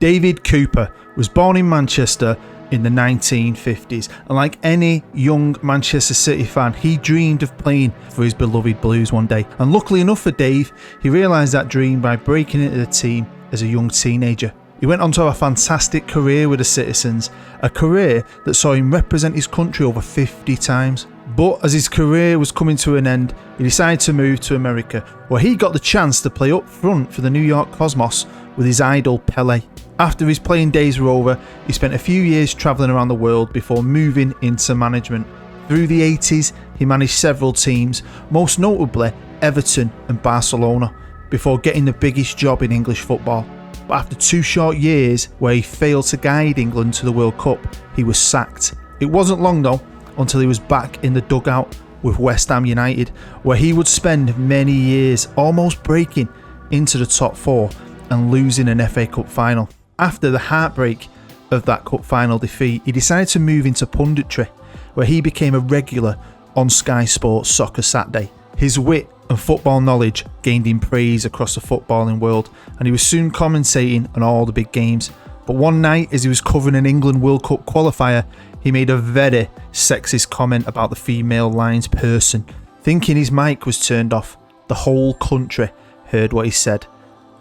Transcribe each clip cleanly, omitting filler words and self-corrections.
David Cooper was born in Manchester in the 1950s, and like any young Manchester City fan, he dreamed of playing for his beloved Blues one day. And luckily enough for Dave, he realised that dream by breaking into the team as a young teenager. He went on to have a fantastic career with the Citizens, a career that saw him represent his country over 50 times. But as his career was coming to an end, he decided to move to America, where he got the chance to play up front for the New York Cosmos with his idol Pelé. After his playing days were over, he spent a few years travelling around the world before moving into management. Through the 80s, he managed several teams, most notably Everton and Barcelona, before getting the biggest job in English football. But after 2 short years where he failed to guide England to the World Cup, he was sacked. It wasn't long though until he was back in the dugout with West Ham United, where he would spend many years almost breaking into the top 4 and losing an FA Cup final. After the heartbreak of that cup final defeat, he decided to move into punditry, where he became a regular on Sky Sports Soccer Saturday. His wit and football knowledge gained him praise across the footballing world, and he was soon commentating on all the big games. But one night, as he was covering an England World Cup qualifier, he made a very sexist comment about the female line's person. Thinking his mic was turned off, the whole country heard what he said.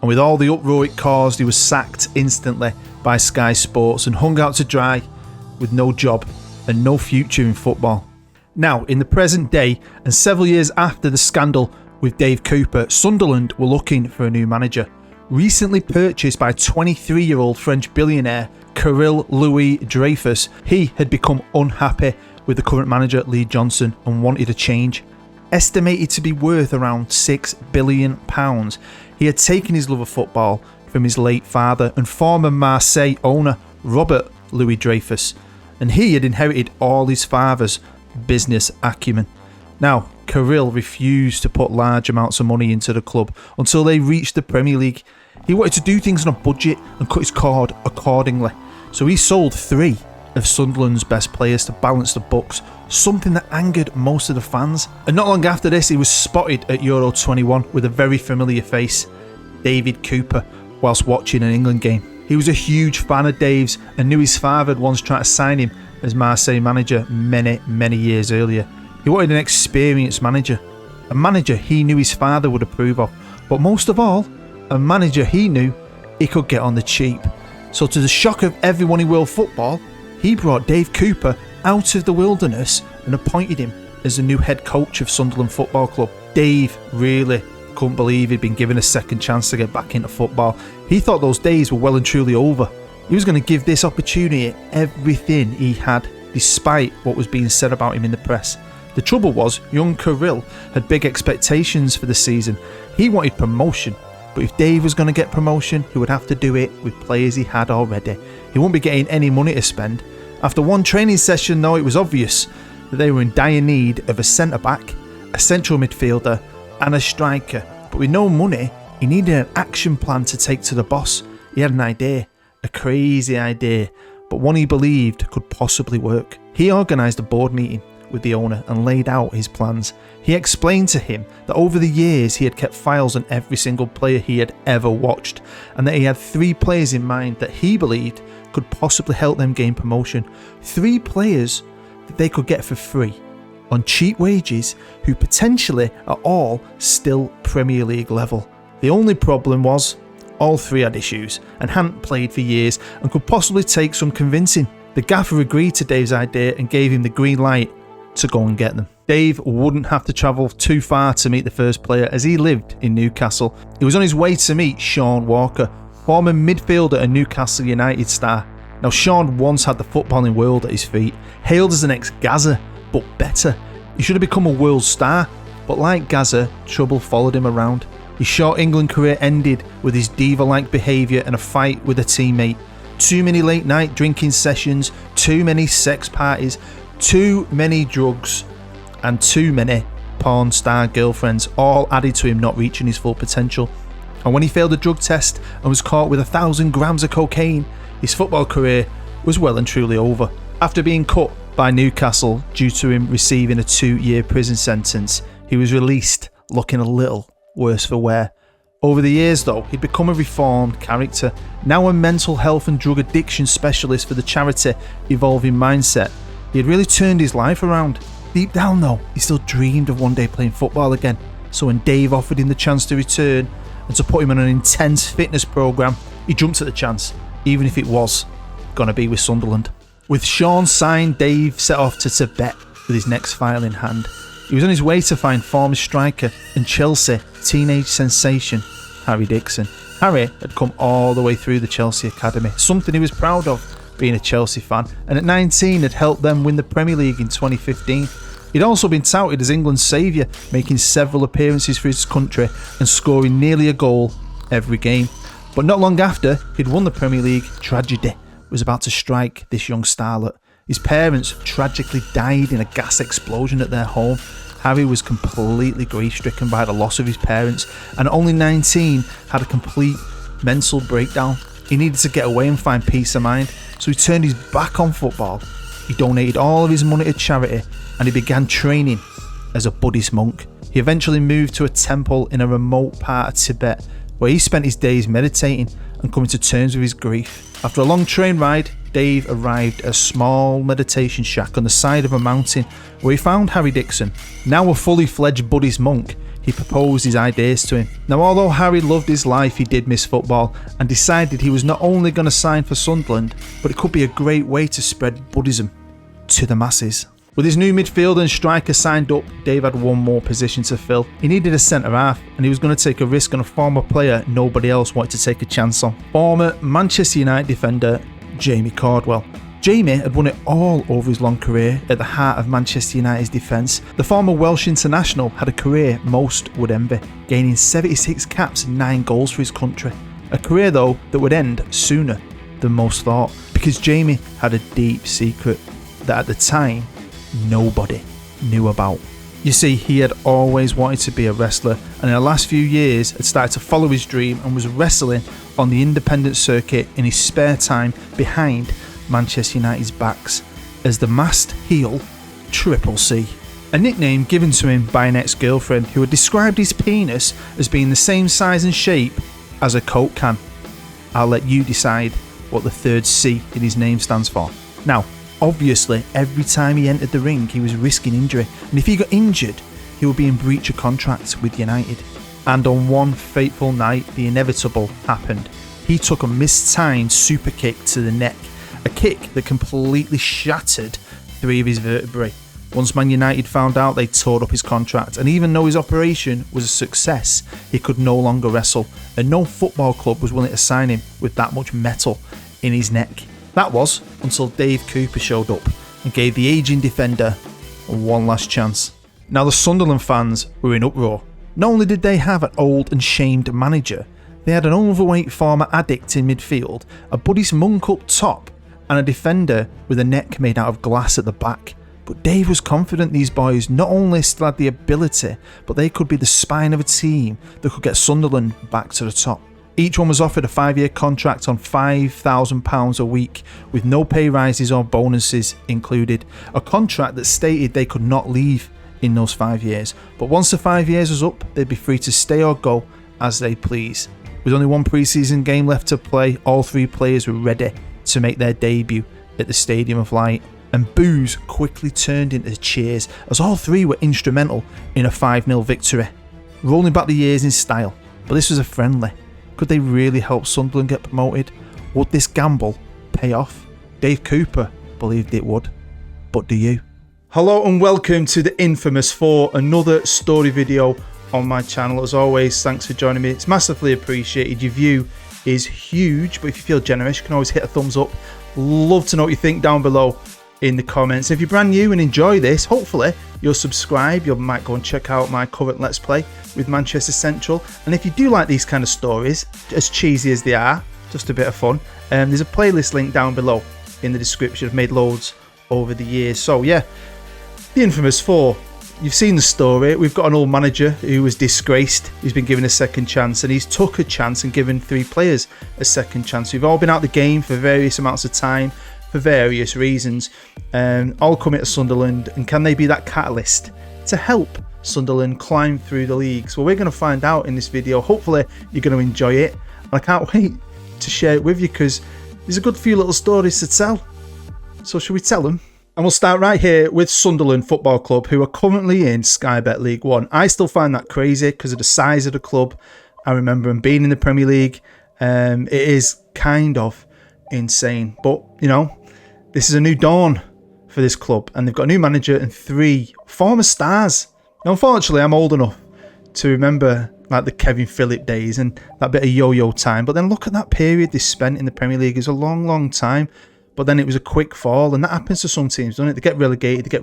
And with all the uproar it caused, he was sacked instantly by Sky Sports and hung out to dry with no job and no future in football. Now, in the present day, and several years after the scandal with Dave Cooper, Sunderland were looking for a new manager. Recently purchased by 23-year-old French billionaire Kirill Louis Dreyfus, he had become unhappy with the current manager Lee Johnson and wanted a change. Estimated to be worth around £6 billion, he had taken his love of football from his late father and former Marseille owner Robert Louis Dreyfus, and he had inherited all his father's business acumen. Now, Kirill refused to put large amounts of money into the club until they reached the Premier League. He wanted to do things on a budget and cut his cord accordingly, so he sold 3 of Sunderland's best players to balance the books, something that angered most of the fans. And not long after this, he was spotted at Euro 21 with a very familiar face, David Cooper, whilst watching an England game. He was a huge fan of Dave's and knew his father had once tried to sign him as Marseille manager many years earlier. He wanted an experienced manager, a manager he knew his father would approve of, but most of all, a manager he knew he could get on the cheap. So to the shock of everyone in world football, he brought Dave Cooper out of the wilderness and appointed him as the new head coach of Sunderland Football Club. Dave really couldn't believe he'd been given a second chance to get back into football. He thought those days were well and truly over. He was going to give this opportunity everything he had, despite what was being said about him in the press. The trouble was, young Kirill had big expectations for the season. He wanted promotion, but if Dave was going to get promotion, he would have to do it with players he had already. He wouldn't be getting any money to spend. After one training session though, it was obvious that they were in dire need of a centre-back, a central midfielder and a striker. But with no money, he needed an action plan to take to the boss. He had an idea, a crazy idea, but one he believed could possibly work. He organised a board meeting with the owner and laid out his plans. He explained to him that over the years he had kept files on every single player he had ever watched, and that he had 3 players in mind that he believed could possibly help them gain promotion. 3 players that they could get for free on cheap wages, who potentially are all still Premier League level. The only problem was all 3 had issues and hadn't played for years and could possibly take some convincing. The gaffer agreed to Dave's idea and gave him the green light to go and get them. Dave wouldn't have to travel too far to meet the first player, as he lived in Newcastle. He was on his way to meet Sean Walker, former midfielder and Newcastle United star. Now, Sean once had the footballing world at his feet, hailed as an ex-Gaza, but better. He should have become a world star, but like Gaza, trouble followed him around. His short England career ended with his diva-like behaviour and a fight with a teammate. Too many late night drinking sessions, too many sex parties, too many drugs, and too many porn star girlfriends, all added to him not reaching his full potential. And when he failed a drug test and was caught with 1,000 grams of cocaine, his football career was well and truly over. After being cut by Newcastle due to him receiving a 2-year prison sentence, he was released looking a little worse for wear. Over the years though, he'd become a reformed character, now a mental health and drug addiction specialist for the charity Evolving Mindset. He had really turned his life around. Deep down though, he still dreamed of one day playing football again. So when Dave offered him the chance to return and to put him on an intense fitness programme, he jumped at the chance, even if it was going to be with Sunderland. With Sean signed, Dave set off to Tibet with his next file in hand. He was on his way to find former striker and Chelsea teenage sensation Harry Dixon. Harry had come all the way through the Chelsea academy, something he was proud of, being a Chelsea fan, and at 19 had helped them win the Premier League in 2015. He'd also been touted as England's saviour, making several appearances for his country and scoring nearly a goal every game. But not long after he'd won the Premier League, tragedy was about to strike this young starlet. His parents tragically died in a gas explosion at their home. Harry was completely grief-stricken by the loss of his parents, and at only 19 had a complete mental breakdown. He needed to get away and find peace of mind, so he turned his back on football. He donated all of his money to charity, and he began training as a Buddhist monk. He eventually moved to a temple in a remote part of Tibet, where he spent his days meditating and coming to terms with his grief. After a long train ride, Dave arrived at a small meditation shack on the side of a mountain where he found Harry Dixon. Now a fully fledged Buddhist monk, he proposed his ideas to him. Now, although Harry loved his life, he did miss football and decided he was not only going to sign for Sunderland, but it could be a great way to spread Buddhism to the masses. With his new midfielder and striker signed up, Dave had one more position to fill. He needed a centre-half, and he was going to take a risk on a former player nobody else wanted to take a chance on. Former Manchester United defender Jamie Cardwell. Jamie had won it all over his long career at the heart of Manchester United's defence. The former Welsh international had a career most would envy, gaining 76 caps and 9 goals for his country. A career though that would end sooner than most thought, because Jamie had a deep secret that at the time nobody knew about. You see, he had always wanted to be a wrestler, and in the last few years had started to follow his dream and was wrestling on the independent circuit in his spare time behind Manchester United's backs as the masked heel Triple C. A nickname given to him by an ex-girlfriend who had described his penis as being the same size and shape as a Coke can. I'll let you decide what the third C in his name stands for. Now, obviously, every time he entered the ring, he was risking injury, and if he got injured, he would be in breach of contract with United. And on one fateful night, the inevitable happened. He took a mistimed super kick to the neck, a kick that completely shattered 3 of his vertebrae. Once Man United found out, they tore up his contract, and even though his operation was a success, he could no longer wrestle, and no football club was willing to sign him with that much metal in his neck. That was until Dave Cooper showed up and gave the ageing defender one last chance. Now the Sunderland fans were in uproar. Not only did they have an old and shamed manager, they had an overweight former addict in midfield, a Buddhist monk up top, and a defender with a neck made out of glass at the back. But Dave was confident these boys not only still had the ability, but they could be the spine of a team that could get Sunderland back to the top. Each one was offered a 5-year contract on £5,000 a week, with no pay rises or bonuses included. A contract that stated they could not leave in those 5 years, but once the 5 years was up, they'd be free to stay or go as they please. With only one pre-season game left to play, all 3 players were ready to make their debut at the Stadium of Light, and boos quickly turned into cheers as all 3 were instrumental in a 5-0 victory, rolling back the years in style. But this was a friendly. Could they really help Sunderland get promoted? Would this gamble pay off? Dave Cooper believed it would. But do you? Hello and welcome to the infamous 4, another story video on my channel. As always, thanks for joining me. It's massively appreciated. Your view is huge, but if you feel generous, you can always hit a thumbs up. Love to know what you think down below in the comments. If you're brand new and enjoy this, hopefully you'll subscribe. You might go and check out my current Let's Play with Manchester Central. And if you do like these kind of stories, as cheesy as they are, just a bit of fun, there's a playlist link down below in the description. I've made loads over the years. So yeah, the infamous 4. You've seen the story. We've got an old manager who was disgraced. He's been given a second chance, and he's took a chance and given 3 players a second chance. We've all been out the game for various amounts of time, for various reasons, all coming to Sunderland. And can they be that catalyst to help Sunderland climb through the leagues? Well, we're going to find out in this video. Hopefully you're going to enjoy it. And I can't wait to share it with you because there's a good few little stories to tell. So should we tell them? And we'll start right here with Sunderland Football Club, who are currently in Sky Bet League One. I still find that crazy because of the size of the club. I remember them being in the Premier League. It is kind of insane. But, you know, this is a new dawn for this club. And they've got a new manager and 3 former stars. Now, unfortunately, I'm old enough to remember like the Kevin Phillip days and that bit of yo-yo time. But then look at that period they spent in the Premier League. It was a long, long time. But then it was a quick fall, and that happens to some teams, doesn't it? They get relegated, they get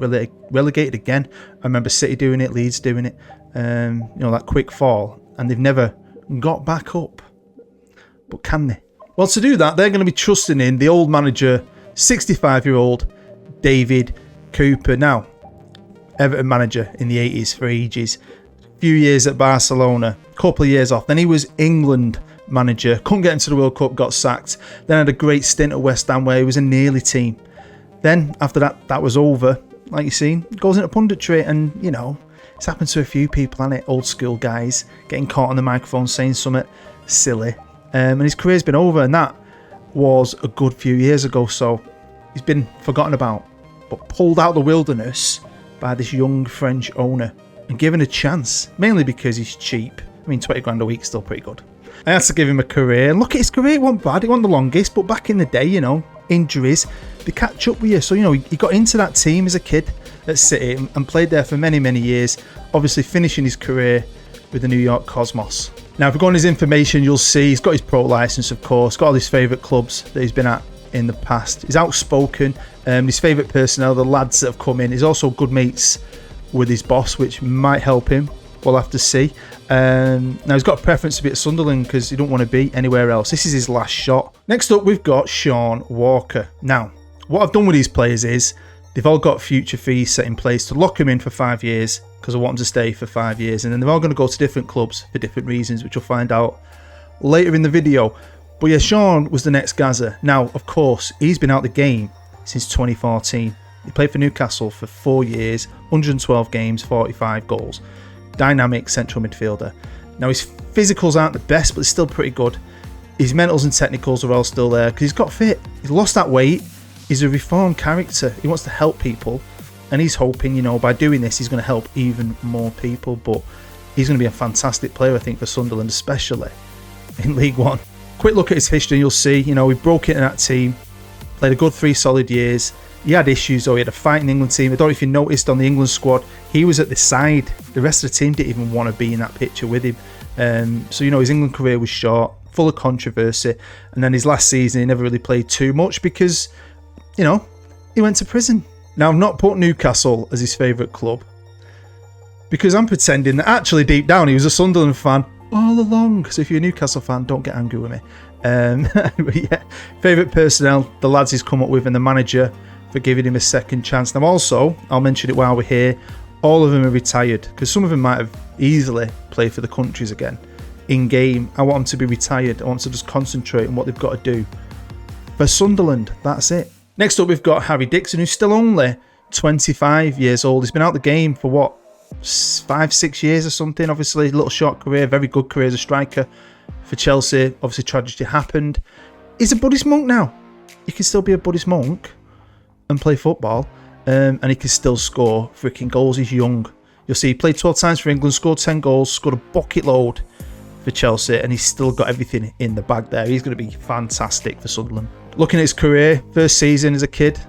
relegated again. I remember City doing it, Leeds doing it, you know, that quick fall, and they've never got back up. But can they? Well, to do that, they're going to be trusting in the old manager, 65-year-old David Cooper. Now, Everton manager in the 80s for ages. A few years at Barcelona, a couple of years off. Then he was England manager, couldn't get into the World Cup, got sacked. Then had a great stint at West Ham where he was a nearly team. Then after that was over, like you've seen, goes into punditry, and you know, it's happened to a few people, hasn't it? Old school guys getting caught on the microphone saying something silly, and his career's been over, and that was a good few years ago, so he's been forgotten about, but pulled out of the wilderness by this young French owner and given a chance, mainly because he's cheap. I mean, 20 grand a week is still pretty good. I had to give him a career. And look at his career, it wasn't bad. It wasn't the longest, but back in the day, you know, injuries, they catch up with you. So, you know, he got into that team as a kid at City and played there for many, many years, obviously finishing his career with the New York Cosmos. Now, if we go on his information, you'll see he's got his pro license, of course, got all his favourite clubs that he's been at in the past. He's outspoken, his favourite personnel, the lads that have come in. He's also good mates with his boss, which might help him. We'll have to see. Now, he's got a preference to be at Sunderland because he don't want to be anywhere else. This is his last shot. Next up, we've got Sean Walker. Now, what I've done with these players is they've all got future fees set in place to lock them in for 5 years because I want them to stay for 5 years. And then they're all going to go to different clubs for different reasons, which you'll find out later in the video. But yeah, Sean was the next Gaza. Now, of course, he's been out the game since 2014. He played for Newcastle for 4 years, 112 games, 45 goals. Dynamic central midfielder. Now, his physicals aren't the best, but they're still pretty good. His mentals and technicals are all still there because he's got fit. He's lost that weight. He's a reformed character. He wants to help people, and he's hoping, you know, by doing this, he's going to help even more people. But he's going to be a fantastic player, I think, for Sunderland, especially in League One. Quick look at his history, you'll see, you know, he broke into that team, played a good 3 solid years. He had issues though. He had a fighting England team. I don't know if you noticed on the England squad, he was at the side. The rest of the team didn't even want to be in that picture with him. So, you know, his England career was short, full of controversy. And then his last season, he never really played too much because, you know, he went to prison. Now, I've not put Newcastle as his favourite club because I'm pretending that actually deep down he was a Sunderland fan all along. So if you're a Newcastle fan, don't get angry with me. But yeah, favourite personnel, the lads he's come up with, and the manager for giving him a second chance. Now also, I'll mention it while we're here, all of them are retired because some of them might have easily played for the countries again in game. I want them to be retired. I want to just concentrate on what they've got to do for Sunderland. That's it. Next up, we've got Harry Dixon, who's still only 25 years old. He's been out the game for what, 5-6 years or something. Obviously a little short career, very good career as a striker for Chelsea. Obviously tragedy happened. He's a Buddhist monk now. You can still be a Buddhist monk and play football, and he can still score freaking goals. He's young. You'll see he played 12 times for England, scored 10 goals, scored a bucket load for Chelsea, and he's still got everything in the bag there. He's going to be fantastic for Sunderland. Looking at his career, first season as a kid,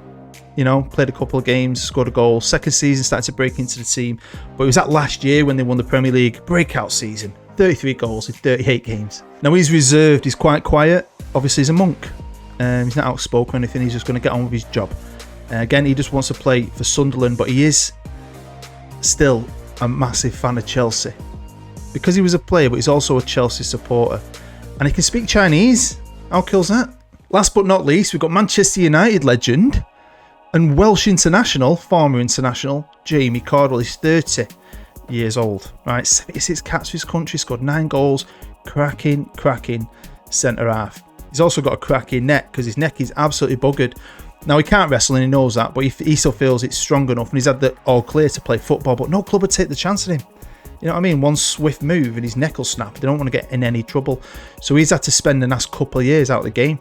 you know, played a couple of games, scored a goal. Second season started to break into the team, but it was that last year when they won the Premier League breakout season. 33 goals in 38 games. Now he's reserved, he's quite quiet. Obviously he's a monk. He's not outspoken or anything, he's just going to get on with his job. Again, he just wants to play for Sunderland, but he is still a massive fan of Chelsea. Because he was a player, but he's also a Chelsea supporter. And he can speak Chinese. How cool's that? Last but not least, we've got Manchester United legend and Welsh international, former international, Jamie Cardwell. He's 30 years old. Right, 76 caps for his country, scored 9 goals. Cracking centre half. He's also got a cracking neck because his neck is absolutely buggered Now, he can't wrestle and he knows that, but he still feels it's strong enough and he's had the all clear to play football, but no club would take the chance on him. You know what I mean? One swift move and his neck will snap. They don't want to get in any trouble. So he's had to spend the last couple of years out of the game,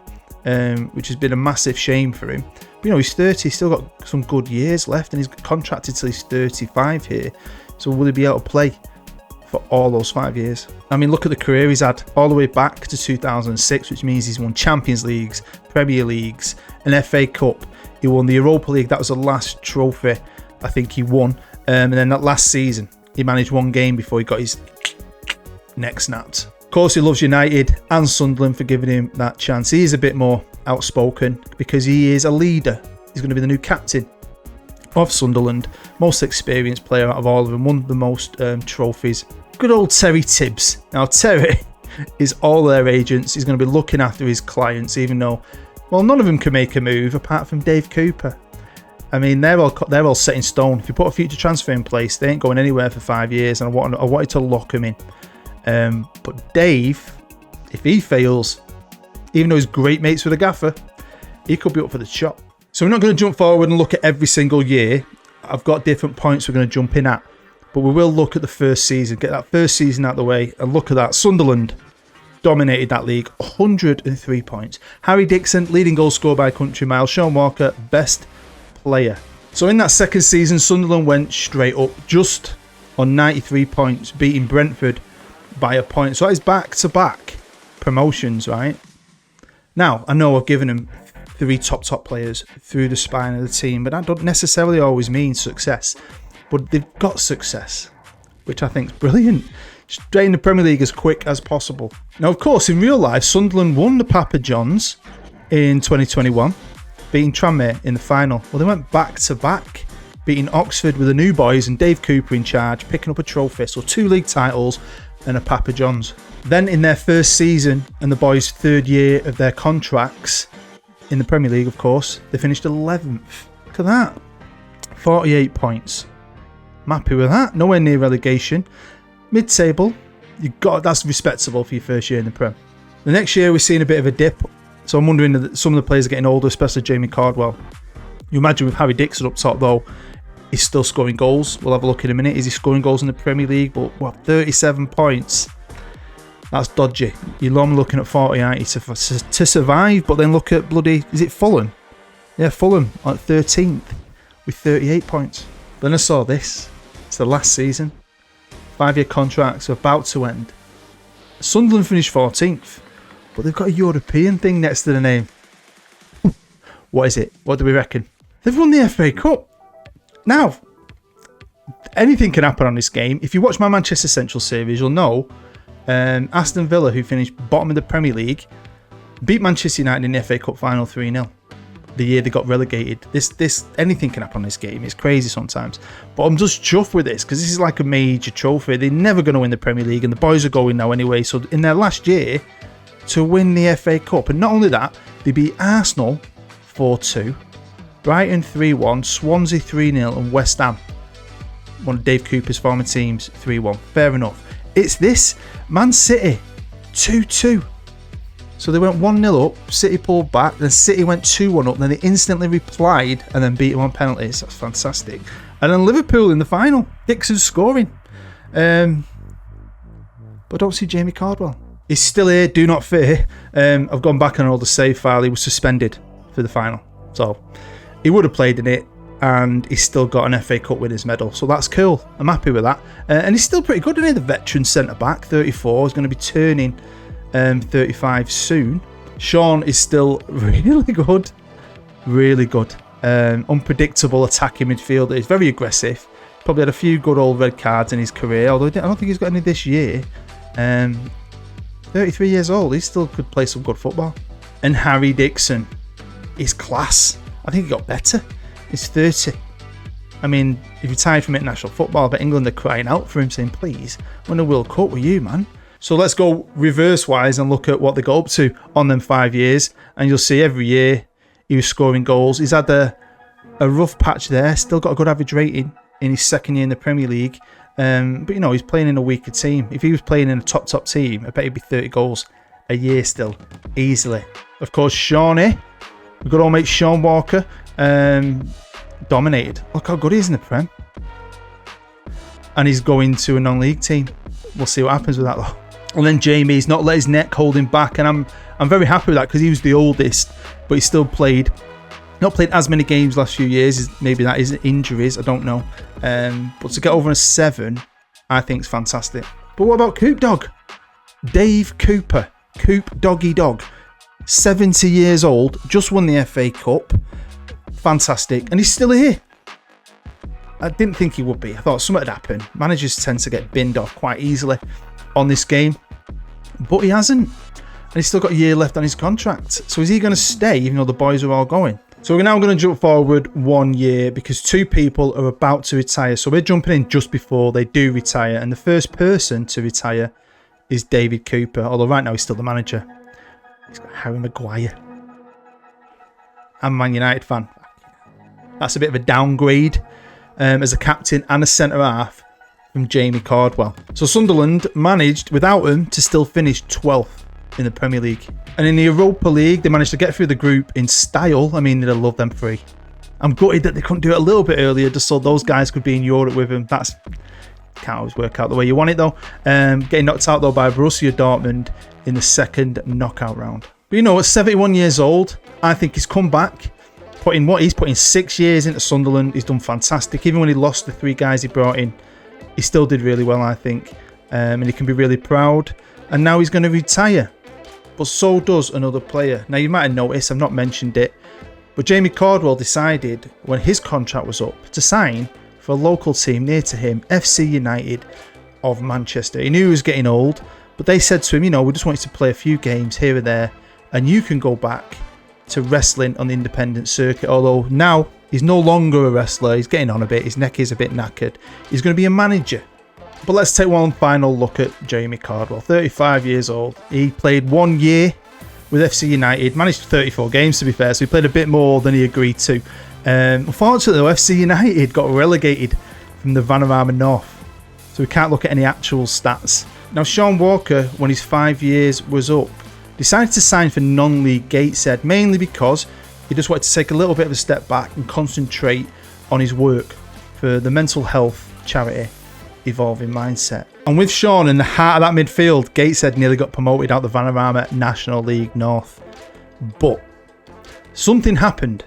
which has been a massive shame for him. But, you know, he's 30, he's still got some good years left and he's contracted till he's 35 here. So will he be able to play for all those 5 years? I mean, look at the career he's had all the way back to 2006, which means he's won Champions Leagues, Premier Leagues, an FA Cup. He won the Europa League. That was the last trophy I think he won. And then that last season, he managed one game before he got his neck snapped. Of course, he loves United and Sunderland for giving him that chance. He is a bit more outspoken because he is a leader. He's going to be the new captain of Sunderland, most experienced player out of all of them, won the most trophies. Good old Terry Tibbs. Now, Terry is all their agents. He's going to be looking after his clients, even though, well, none of them can make a move apart from Dave Cooper. I mean, they're all set in stone. If you put a future transfer in place, they ain't going anywhere for 5 years, and I wanted to lock him in. But Dave, if he fails, even though he's great mates with the gaffer, he could be up for the chop. So we're not going to jump forward and look at every single year. I've got different points we're going to jump in at, but we will look at the first season, get that first season out of the way, and look at that. Sunderland dominated that league, 103 points. Harry Dixon, leading goal scorer by a country mile. Sean Walker, best player. So in that second season, Sunderland went straight up, just on 93 points, beating Brentford by a point. So that is back-to-back promotions, right? Now, I know I've given them 3 top players through the spine of the team, but that don't necessarily always mean success. But they've got success, which I think is brilliant. Straight in the Premier League as quick as possible. Now, of course, in real life, Sunderland won the Papa Johns in 2021, beating Tranmere in the final. Well, they went back-to-back, beating Oxford with the new boys and Dave Cooper in charge, picking up a trophy. So 2 league titles and a Papa Johns. Then in their first season and the boys' 3rd year of their contracts in the Premier League, of course, they finished 11th. Look at that. 48 points. I'm happy with that. Nowhere near relegation. Mid-table, that's respectable for your first year in the Prem. The next year we're seeing a bit of a dip, so I'm wondering that some of the players are getting older, especially Jamie Cardwell. You imagine with Harry Dixon up top though, he's still scoring goals. We'll have a look in a minute. Is he scoring goals in the Premier League? But 37 points. That's dodgy. You're normally looking at 40, aren't you, to survive, but then look at bloody, is it Fulham? Yeah, Fulham at 13th with 38 points. Then I saw this. It's the last season. 5-year contracts are about to end. Sunderland finished 14th, but they've got a European thing next to the name. What is it? What do we reckon? They've won the FA Cup. Now, anything can happen on this game. If you watch my Manchester Central series, you'll know Aston Villa, who finished bottom of the Premier League, beat Manchester United in the FA Cup final 3-0. The year they got relegated. This anything can happen on this game. It's crazy sometimes, but I'm just chuffed with this because this is like a major trophy. They're never going to win the Premier League, and the boys are going now anyway. So in their last year to win the FA Cup, and not only that, they beat Arsenal 4-2, Brighton 3-1, Swansea 3-0, and West Ham, one of Dave Cooper's former teams, 3-1. Fair enough. It's this Man City 2-2. So they went 1-0 up, City pulled back, then City went 2-1 up, then they instantly replied and then beat them on penalties. That's fantastic. And then Liverpool in the final, Dixon's scoring. But I don't see Jamie Cardwell. He's still here, do not fear. I've gone back on all the save file. He was suspended for the final. So he would have played in it, and he's still got an FA Cup winners medal. So that's cool. I'm happy with that. And he's still pretty good, isn't he? The veteran centre-back, 34, is going to be turning 35 soon. Sean is still really good. Really good. Unpredictable attacking midfielder. He's very aggressive. Probably had a few good old red cards in his career, although I don't think he's got any this year. 33 years old. He still could play some good football. And Harry Dixon is class. I think he got better. He's 30. I mean, he retired from international football, but England are crying out for him, saying, please, win a World Cup with you, man. So let's go reverse-wise and look at what they got up to on them 5 years. And you'll see every year he was scoring goals. He's had a rough patch there. Still got a good average rating in his second year in the Premier League. But, you know, he's playing in a weaker team. If he was playing in a top team, I bet he'd be 30 goals a year still, easily. Of course, Shawnee, We've got old mate Sean Walker, dominated. Look how good he is in the Prem. And he's going to a non-league team. We'll see what happens with that though. And then Jamie's not let his neck hold him back, and I'm very happy with that because he was the oldest, but he still played. Not played as many games last few years. Maybe that is injuries, I don't know. But to get over a 7, I think is fantastic. But what about Coop Dog? Dave Cooper, Coop Doggy Dog, 70 years old, just won the FA Cup. Fantastic, and he's still here. I didn't think he would be. I thought something had happened. Managers tend to get binned off quite easily on this game, but he hasn't. And he's still got a year left on his contract. So is he going to stay even though the boys are all going? So we're now going to jump forward 1 year because 2 people are about to retire. So we're jumping in just before they do retire. And the first person to retire is David Cooper. Although right now he's still the manager. He's got Harry Maguire. I'm a Man United fan. That's a bit of a downgrade as a captain and a centre-half from Jamie Cardwell. So Sunderland managed, without him, to still finish 12th in the Premier League. And in the Europa League, they managed to get through the group in style. I mean, they'd love them 3. I'm gutted that they couldn't do it a little bit earlier just so those guys could be in Europe with him. That's can't always work out the way you want it though. Getting knocked out though by Borussia Dortmund in the second knockout round. But you know, at 71 years old, I think he's come back. He's put in 6 years into Sunderland. He's done fantastic. Even when he lost the 3 guys he brought in, he still did really well, I think. And he can be really proud. And now he's going to retire. But so does another player. Now, you might have noticed, I've not mentioned it, but Jamie Cardwell decided when his contract was up to sign for a local team near to him, FC United of Manchester. He knew he was getting old, but they said to him, you know, we just want you to play a few games here and there, and you can go back to wrestling on the independent circuit. Although now he's no longer a wrestler, he's getting on a bit, his neck is a bit knackered. He's going to be a manager. But let's take one final look at Jamie Cardwell, 35 years old. He played 1 year with FC United, managed 34 games to be fair, so he played a bit more than he agreed to. Unfortunately though, FC United got relegated from the Vanarama North, so we can't look at any actual stats. Now Sean Walker, when his 5 years was up, decided to sign for non-league Gateshead, mainly because he just wanted to take a little bit of a step back and concentrate on his work for the mental health charity Evolving Mindset. And with Sean in the heart of that midfield, Gateshead nearly got promoted out the Vanarama National League North. But something happened.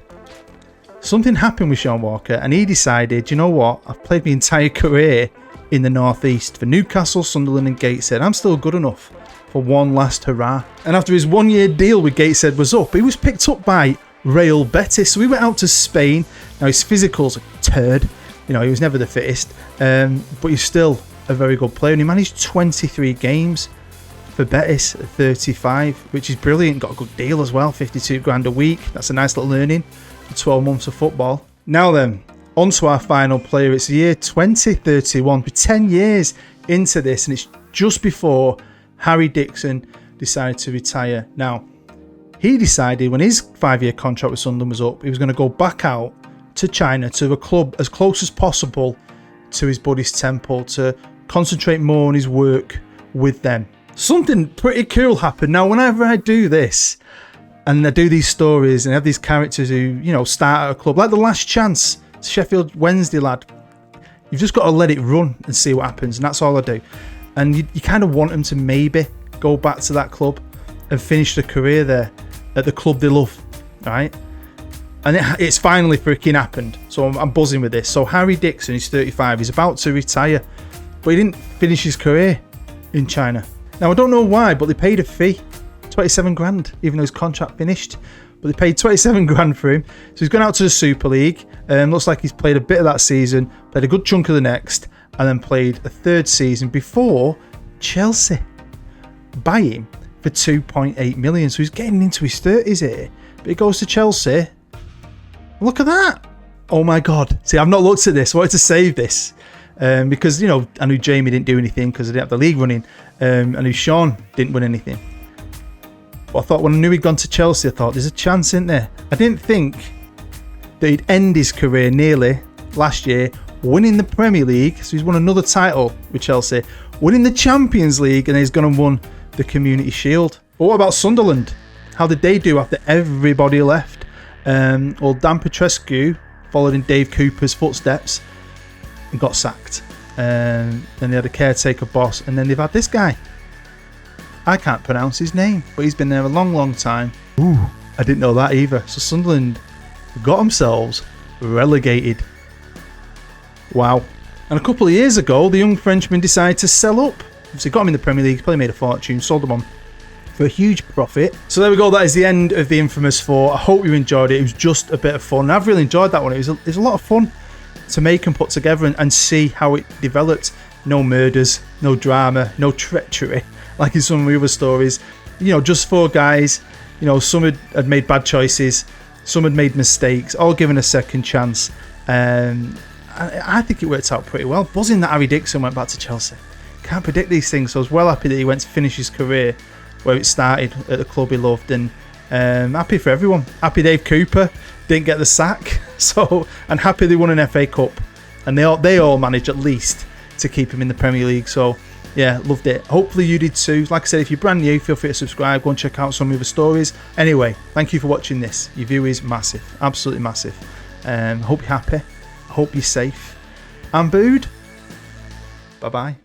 Something happened with Sean Walker, and he decided, you know what, I've played my entire career in the North East for Newcastle, Sunderland and Gateshead. I'm still good enough for one last hurrah. And after his 1 year deal with Gateshead was up, he was picked up by Real Betis. So we went out to Spain. Now his physical's a turd. You know, he was never the fittest, but he's still a very good player. And he managed 23 games for Betis at 35, which is brilliant. Got a good deal as well, 52 grand a week. That's a nice little earning for 12 months of football. Now then, on to our final player. It's the year 2031. We're 10 years into this, and it's just before Harry Dixon decided to retire. Now, he decided when his 5-year contract with Sunderland was up, he was going to go back out to China, to a club as close as possible to his Buddhist temple, to concentrate more on his work with them. Something pretty cool happened. Now, whenever I do this, and I do these stories, and I have these characters who, you know, start at a club, like The Last Chance, Sheffield Wednesday lad, you've just got to let it run and see what happens, and that's all I do. And you kind of want them to maybe go back to that club and finish their career there at the club they love, right? And it's finally freaking happened. So I'm buzzing with this. So Harry Dixon, he's 35. He's about to retire. But he didn't finish his career in China. Now, I don't know why, but they paid a fee. 27 grand, even though his contract finished. But they paid 27 grand for him. So he's gone out to the Super League. Looks like he's played a bit of that season, played a good chunk of the next, and then played a third season before Chelsea buy him for 2.8 million. So he's getting into his 30s here. But he goes to Chelsea. Look at that. Oh my God. See, I've not looked at this. I wanted to save this because, you know, I knew Jamie didn't do anything because I didn't have the league running. I knew Sean didn't win anything. But I thought when I knew he'd gone to Chelsea, I thought there's a chance, isn't there? I didn't think that he'd end his career nearly last year winning the Premier League. So he's won another title with Chelsea, winning the Champions League, and he's gone and won the Community Shield. But what about Sunderland? How did they do after everybody left? Well, Dan Petrescu followed in Dave Cooper's footsteps and got sacked. Then they had a caretaker boss, and then they've had this guy. I can't pronounce his name, but he's been there a long, long time. Ooh, I didn't know that either. So Sunderland got themselves relegated. Wow. And a couple of years ago, the young Frenchman decided to sell up. So he got him in the Premier League, probably made a fortune, sold them on for a huge profit. So there we go, that is the end of the Infamous 4. I hope you enjoyed it. It was just a bit of fun. I've really enjoyed that one. It was a lot of fun to make and put together and see how it developed. No murders, no drama, no treachery, like in some of the other stories. You know, just 4 guys. You know, some had made bad choices, some had made mistakes, all given a second chance. I think it worked out pretty well. Buzzing that Harry Dixon went back to Chelsea. Can't predict these things, so I was well happy that he went to finish his career where it started, at the club he loved, and happy for everyone. Happy Dave Cooper didn't get the sack, and happy they won an FA Cup, and they all managed at least to keep him in the Premier League. So yeah, loved it. Hopefully you did too. Like I said, if you're brand new, feel free to subscribe, go and check out some of the stories. Anyway, thank you for watching this. Your view is massive, absolutely massive. Hope you're happy, hope you're safe, and booed. Bye bye.